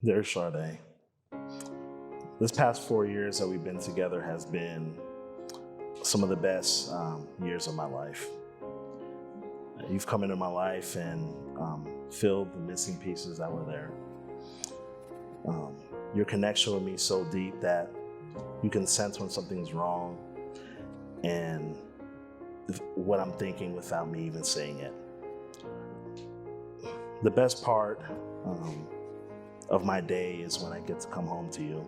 There's Sade. This past 4 years that we've been together has been some of the best years of my life. You've come into my life and filled the missing pieces that were there. Your connection with me is so deep that you can sense when something's wrong and what I'm thinking without me even saying it. The best part of my day is when I get to come home to you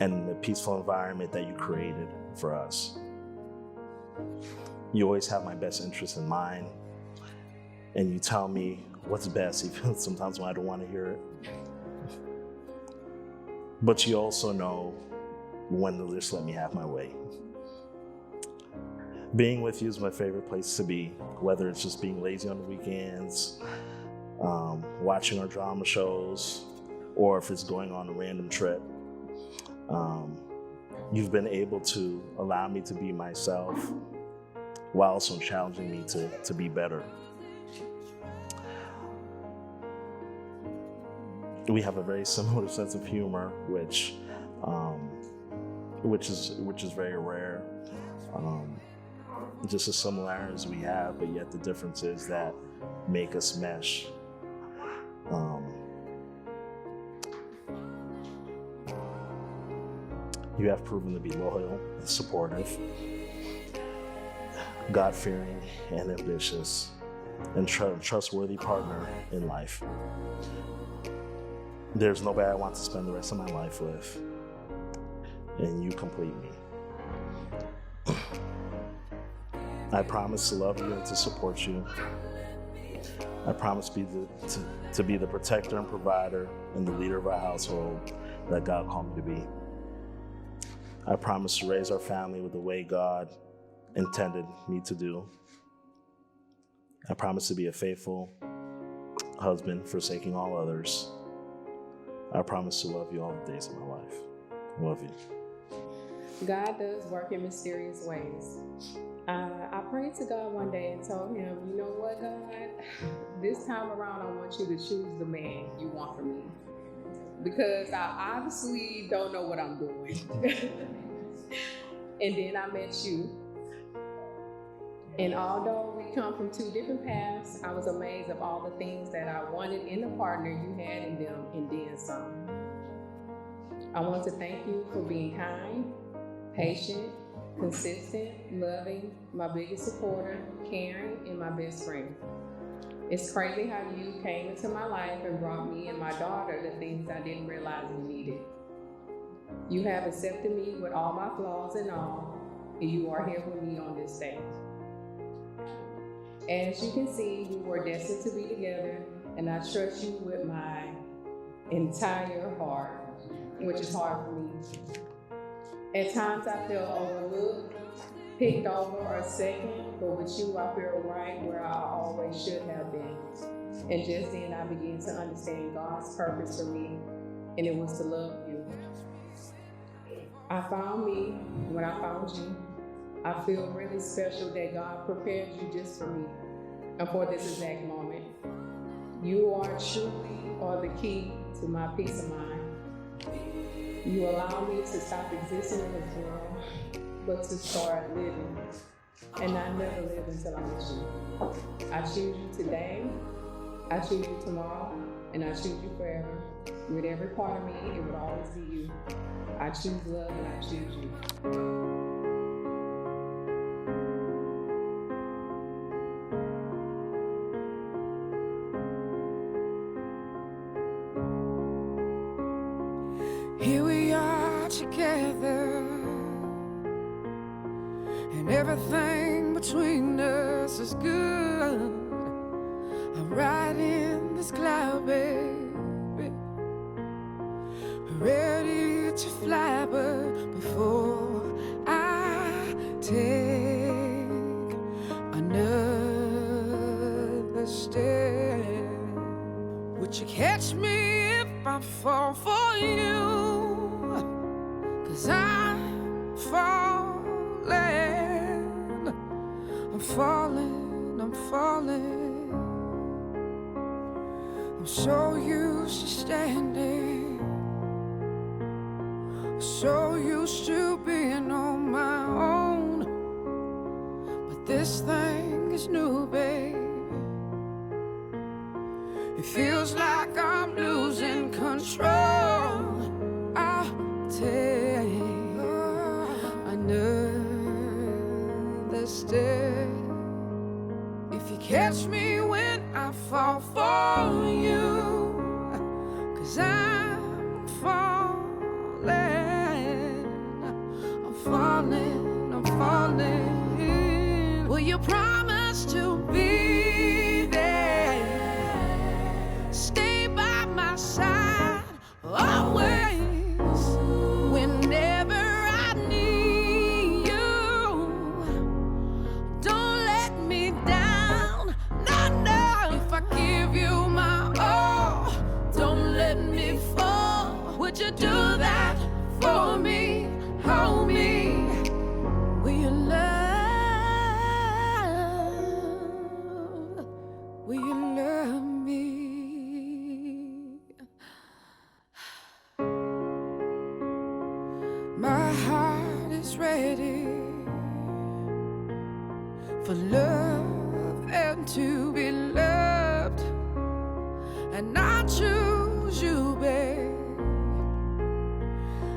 and the peaceful environment that you created for us. You always have my best interest in mind, and you tell me what's best, even sometimes when I don't want to hear it. But you also know when to just let me have my way. Being with you is my favorite place to be, whether it's just being lazy on the weekends, watching our drama shows, or if it's going on a random trip. You've been able to allow me to be myself while also challenging me to be better. We have a very similar sense of humor, which is very rare. Just the similarities we have, but yet the differences that make us mesh. You have proven to be loyal and supportive, God-fearing and ambitious, and trustworthy partner in life. There's nobody I want to spend the rest of my life with, and you complete me. I promise to love you and to support you. I promise to be the protector and provider and the leader of our household that God called me to be. I promise to raise our family with the way God intended me to do. I promise to be a faithful husband, forsaking all others. I promise to love you all the days of my life. I love you. God does work in mysterious ways. I prayed to God one day and told him, you know what, God? This time around, I want you to choose the man you want for me. Because I obviously don't know what I'm doing. And then I met you. And although we come from two different paths, I was amazed of all the things that I wanted in the partner you had in them and then some. I want to thank you for being kind, patient, consistent, loving, my biggest supporter, caring, and my best friend. It's crazy how you came into my life and brought me and my daughter the things I didn't realize we needed. You have accepted me with all my flaws and all, and you are here with me on this day. As you can see, we were destined to be together, and I trust you with my entire heart, which is hard for me. At times I feel overlooked, picked over, or second, but with you I feel right where I always should have been. And just then I began to understand God's purpose for me, and it was to love you. I found me when I found you. I feel really special that God prepared you just for me and for this exact moment. You are the key to my peace of mind. You allow me to stop existing in this world, but to start living. And I never live until I miss you. I choose you today, I choose you tomorrow, and I choose you forever. With every part of me, it would always be you. I choose love and I choose you. Here we are together, and everything between us is good. I'm riding this cloud, baby, ready to fly, but before I take another step, would you catch me if I fall for you? 'Cause I'm falling, I'm falling, I'm falling, I'm so used to standing, so used to being on my own. But this thing is new, babe. It feels like I'm losing control. I'll take another step. If you catch me when I fall for you, 'cause I'm falling, I'm falling, I'm falling. Will you promise to be there, stay by my side always, whenever I need you? Don't let me down, no, no. If I give you my all, don't let me fall. Would you do that for me? Hold me. Will you love? Will you love me? My heart is ready for love and to be loved, and I choose you, babe.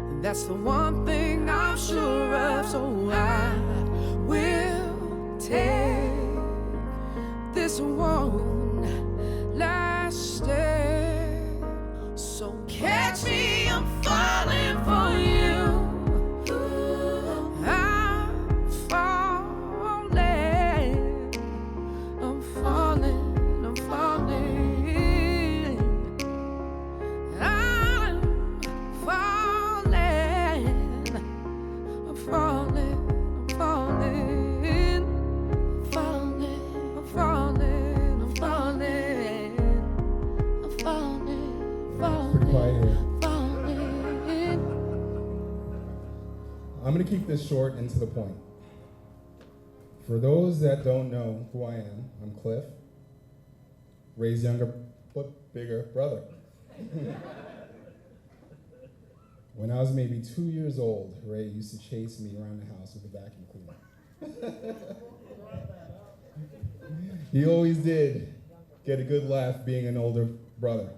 And that's the one thing I'm sure of, so I will take this one last step. So catch me, I'm falling for you. I'm falling, I'm falling, I'm falling. I'm falling, I'm falling, I'm falling, falling, I'm falling, I'm falling, I'm falling, Pretty quiet here. falling. I'm going to keep this short and to the point. For those that don't know who I am, I'm Cliff, Ray's younger but bigger brother. When I was maybe 2 years old, Ray used to chase me around the house with a vacuum cleaner. He always did get a good laugh being an older brother.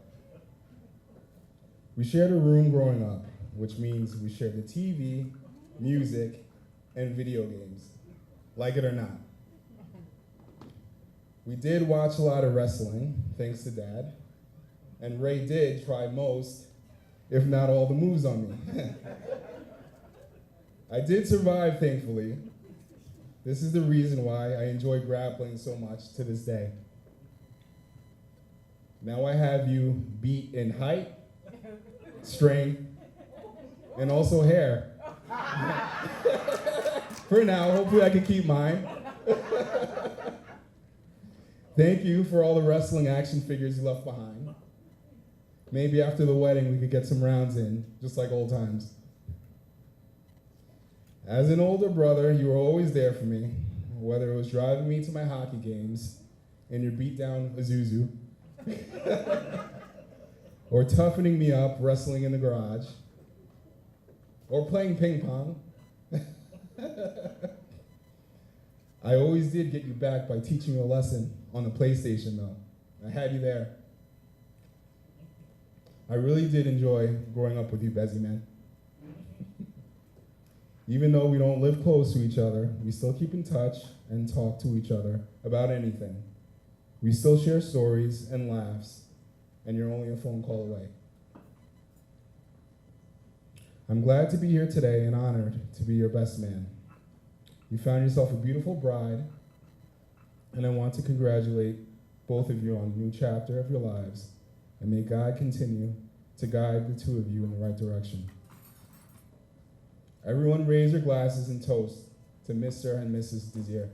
We shared a room growing up, which means we shared the TV, music, and video games, like it or not. We did watch a lot of wrestling, thanks to Dad, and Ray did try most, if not all, the moves on me. I did survive, thankfully. This is the reason why I enjoy grappling so much to this day. Now I have you beat in height, strength, and also hair. For now, hopefully I can keep mine. Thank you for all the wrestling action figures you left behind. Maybe after the wedding we could get some rounds in, just like old times. As an older brother, you were always there for me, whether it was driving me to my hockey games in your beat-down Isuzu, or toughening me up wrestling in the garage, or playing ping pong. I always did get you back by teaching you a lesson on the PlayStation, though. I had you there. I really did enjoy growing up with you, Bezzy, man. Even though we don't live close to each other, we still keep in touch and talk to each other about anything. We still share stories and laughs, and you're only a phone call away. I'm glad to be here today and honored to be your best man. You found yourself a beautiful bride, and I want to congratulate both of you on a new chapter of your lives, and may God continue to guide the two of you in the right direction. Everyone raise your glasses and toast to Mr. and Mrs. Desir.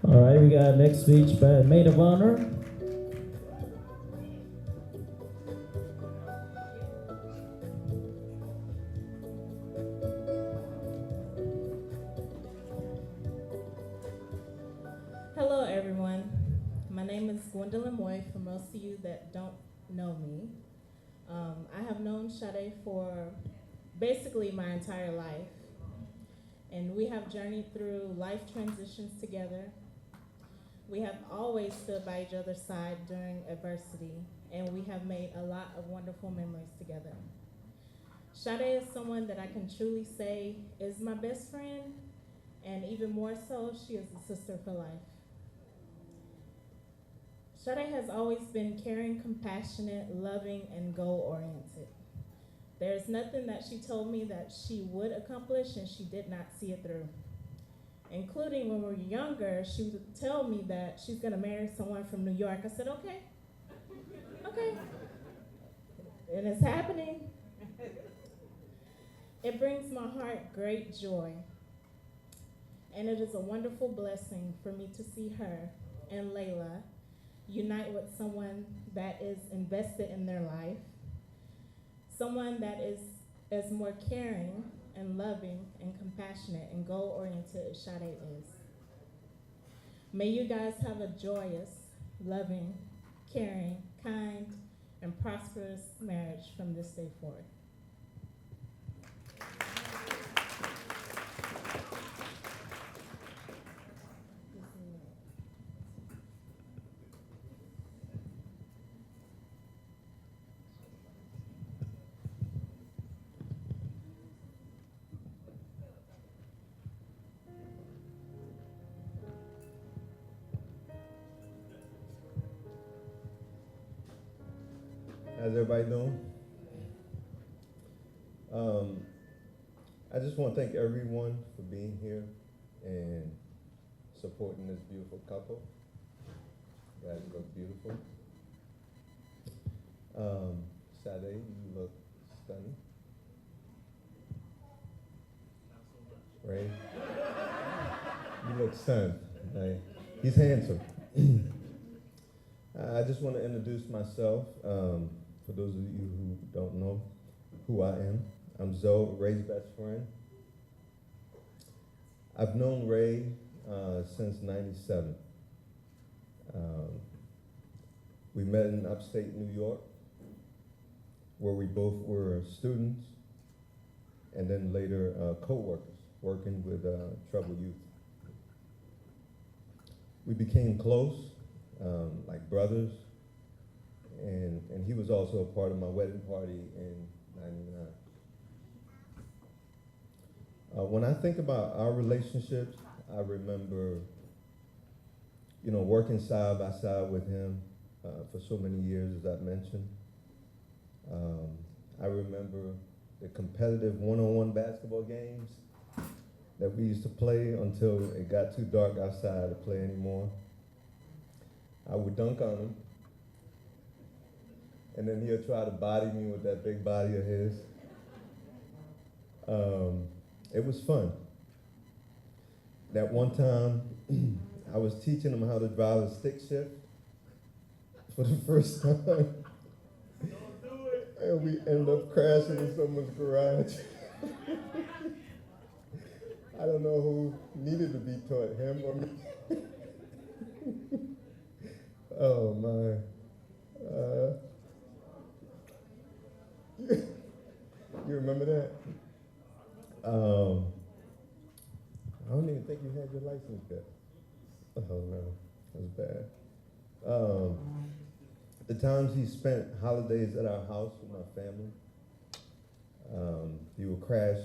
All right, we got next speech by Maid of Honor. Gwendolyn Moy, for most of you that don't know me. I have known Sade for basically my entire life. And we have journeyed through life transitions together. We have always stood by each other's side during adversity, and we have made a lot of wonderful memories together. Sade is someone that I can truly say is my best friend, and even more so, she is a sister for life. Sade has always been caring, compassionate, loving, and goal-oriented. There's nothing that she told me that she would accomplish and she did not see it through. Including when we were younger, she would tell me that she's gonna marry someone from New York. I said, okay. And it's happening. It brings my heart great joy. And it is a wonderful blessing for me to see her and Layla unite with someone that is invested in their life, someone that is as more caring and loving and compassionate and goal-oriented as Sade is. May you guys have a joyous, loving, caring, kind, and prosperous marriage from this day forward. How's everybody doing? I just want to thank everyone for being here and supporting this beautiful couple. You guys look beautiful. Sade, you look stunning. Right? You look stunning. Like, he's handsome. I just want to introduce myself. For those of you who don't know who I am, I'm Zoe, Ray's best friend. I've known Ray since '97. We met in upstate New York, where we both were students, and then later co-workers, working with troubled youth. We became close, like brothers. And he was also a part of my wedding party in '99. When I think about our relationships, I remember, working side by side with him for so many years, as I've mentioned. I remember the competitive one-on-one basketball games that we used to play until it got too dark outside to play anymore. I would dunk on him. And then he'll try to body me with that big body of his. It was fun. That one time, I was teaching him how to drive a stick shift for the first time. Don't do it. And we ended up crashing in someone's garage. I don't know who needed to be taught, him or me. Oh my. You remember that? I don't even think you had your license yet. Oh no, that was bad. The times he spent holidays at our house with my family, he would crash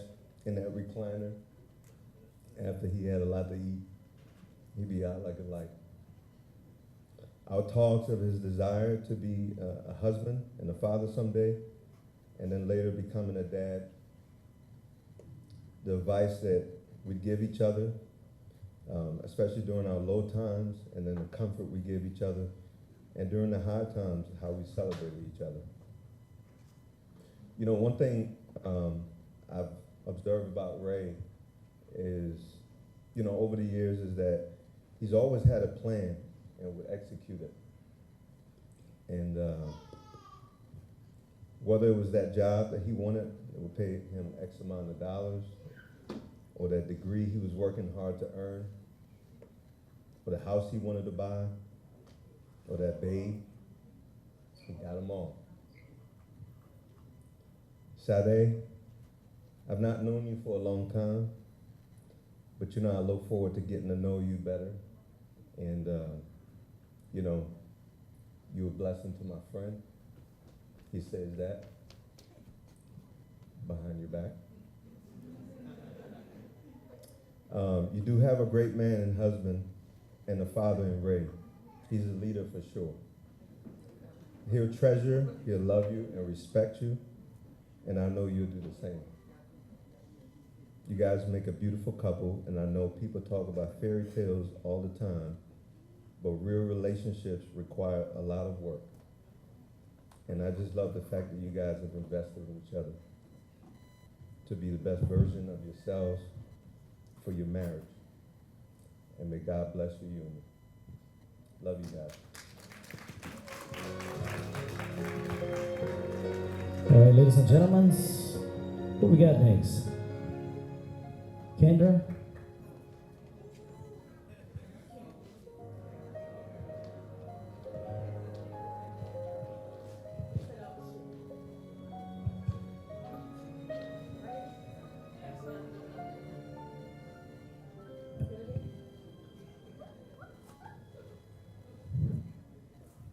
in that recliner after he had a lot to eat. He'd be out like a light. Our talks of his desire to be a husband and a father someday, and then later becoming a dad. The advice that we'd give each other, especially during our low times, and then the comfort we give each other, and during the high times, how we celebrated each other. One thing I've observed about Ray is, over the years, is that he's always had a plan and would execute it. And whether it was that job that he wanted that would pay him X amount of dollars, or that degree he was working hard to earn, or the house he wanted to buy, or that babe. He got them all. Sade, I've not known you for a long time, but you know, I look forward to getting to know you better. And, you know, you're a blessing to my friend. He says that behind your back. You do have a great man and husband and a father in Ray. He's a leader for sure. He'll treasure, he'll love you and respect you, and I know you'll do the same. You guys make a beautiful couple, and I know people talk about fairy tales all the time, but real relationships require a lot of work. And I just love the fact that you guys have invested in each other to be the best version of yourselves for your marriage. And may God bless your union. Love you guys. All right, ladies and gentlemen, what we got next? Kendra?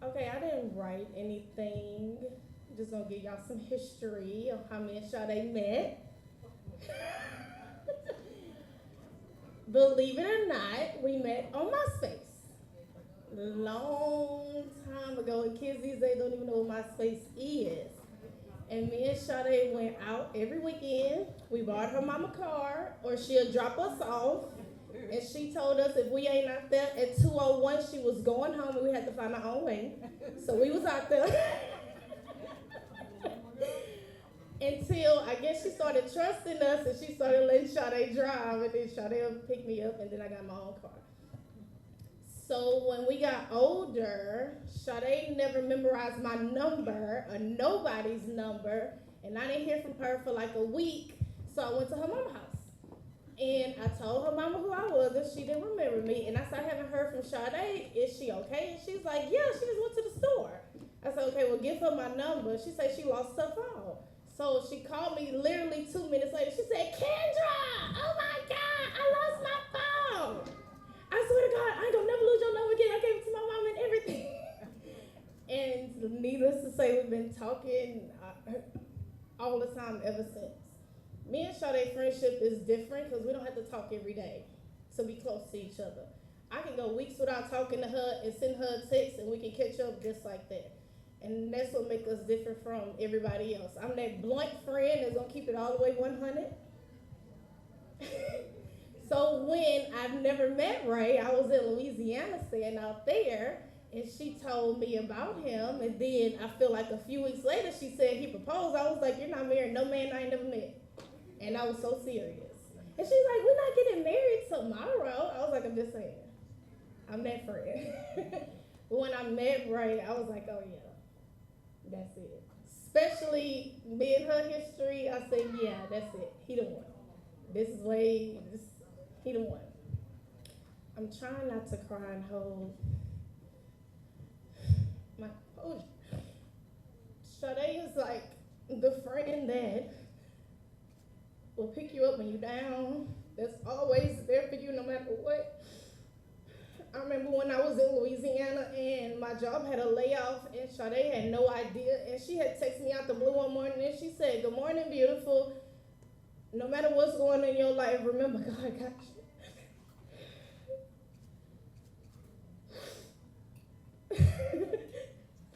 Okay, I didn't write anything. I'm just gonna give y'all some history of how me and Sade met. Believe it or not, we met on MySpace. Long time ago, and kids these days don't even know what MySpace is. And me and Sade went out every weekend. We bought her mama a car, or she'll drop us off. And she told us if we ain't out there at 2:01, she was going home and we had to find our own way. So we was out there. Until I guess she started trusting us and she started letting Sade drive, and then Sade would pick me up, and then I got my own car. So when we got older, Sade never memorized my number or nobody's number, and I didn't hear from her for like a week. So I went to her mama's house. And I told her mama who I was, and she didn't remember me. And I said, I haven't heard from Sade. Is she okay? And she's like, yeah, she just went to the store. I said, okay, well, give her my number. She said she lost her phone. So she called me literally 2 minutes later. She said, Kendra, oh my God, I lost my phone. I swear to God, I ain't gonna never lose your number again. I gave it to my mom and everything. And needless to say, we've been talking all the time ever since. Me and Sade's friendship is different because we don't have to talk every day to be close to each other. I can go weeks without talking to her and send her a text, and we can catch up just like that. And that's what makes us different from everybody else. I'm that blunt friend that's gonna keep it all the way 100. So when I've never met Ray, I was in Louisiana staying out there, and she told me about him, and then I feel like a few weeks later she said he proposed. I was like, you're not marrying no man I ain't never met. And I was so serious. And she's like, we're not getting married tomorrow. I was like, I'm just saying. I'm that friend. But when I met Ray, I was like, oh yeah, that's it. Especially me and her history, I said, yeah, that's it. He the one. He the one. I'm trying not to cry and hold my composure. Sade is like the friend that will pick you up when you're down. That's always there for you no matter what. I remember when I was in Louisiana and my job had a layoff, and Sade had no idea, and she had texted me out the blue one morning, and she said, good morning, beautiful. No matter what's going on in your life, remember God got you.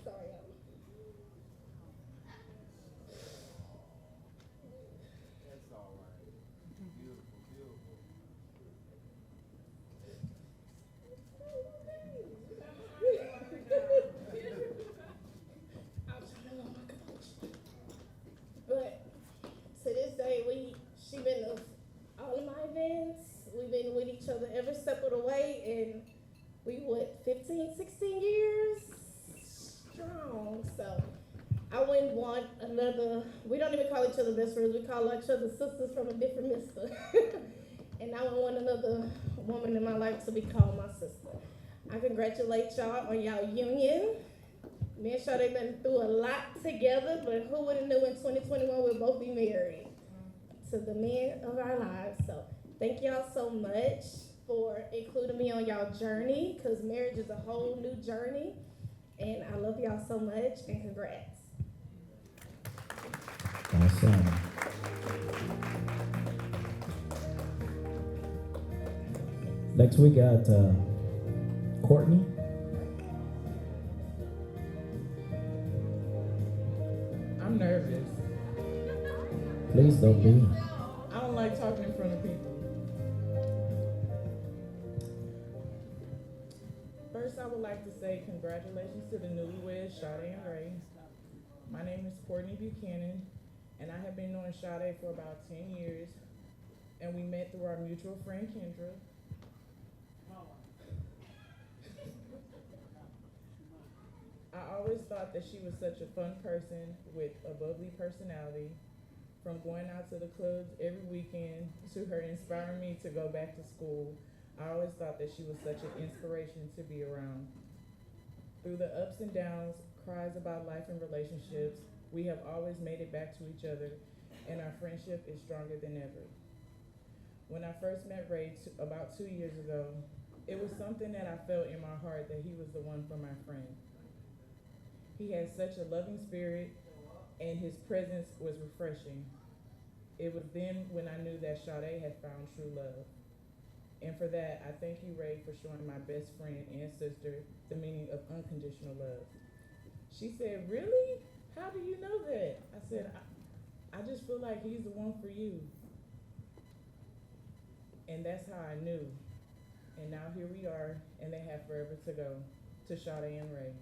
Sorry, That's all right. Beautiful, beautiful. But to this day, she been to all of my events. We've been with each other every step of the way, and we 15, 16 years strong. So I wouldn't want another. We don't even call each other best friends. We call each other sisters from a different mister. And I wouldn't want another woman in my life to be called my sister. I congratulate y'all on y'all union. Me and Sade been through a lot together, but who would have knew in 2021 we'll both be married to the men of our lives. So thank y'all so much for including me on y'all journey, because marriage is a whole new journey. And I love y'all so much, and congrats. Awesome. Next we got Courtney. I'm nervous. Please don't be. I don't like talking in front of people. First, I would like to say congratulations to the newlyweds, Sade and Ray. My name is Courtney Buchanan, and I have been knowing Sade for about 10 years, and we met through our mutual friend, Kendra. I always thought that she was such a fun person with a bubbly personality. From going out to the clubs every weekend to her inspiring me to go back to school, I always thought that she was such an inspiration to be around. Through the ups and downs, cries about life and relationships, we have always made it back to each other, and our friendship is stronger than ever. When I first met Ray about 2 years ago, it was something that I felt in my heart that he was the one for my friend. He had such a loving spirit, and his presence was refreshing. It was then when I knew that Sade had found true love. And for that, I thank you, Ray, for showing my best friend and sister the meaning of unconditional love. She said, "Really? How do you know that?" I said, I just feel like he's the one for you. And that's how I knew. And now here we are, and they have forever to go. To Sade and Ray.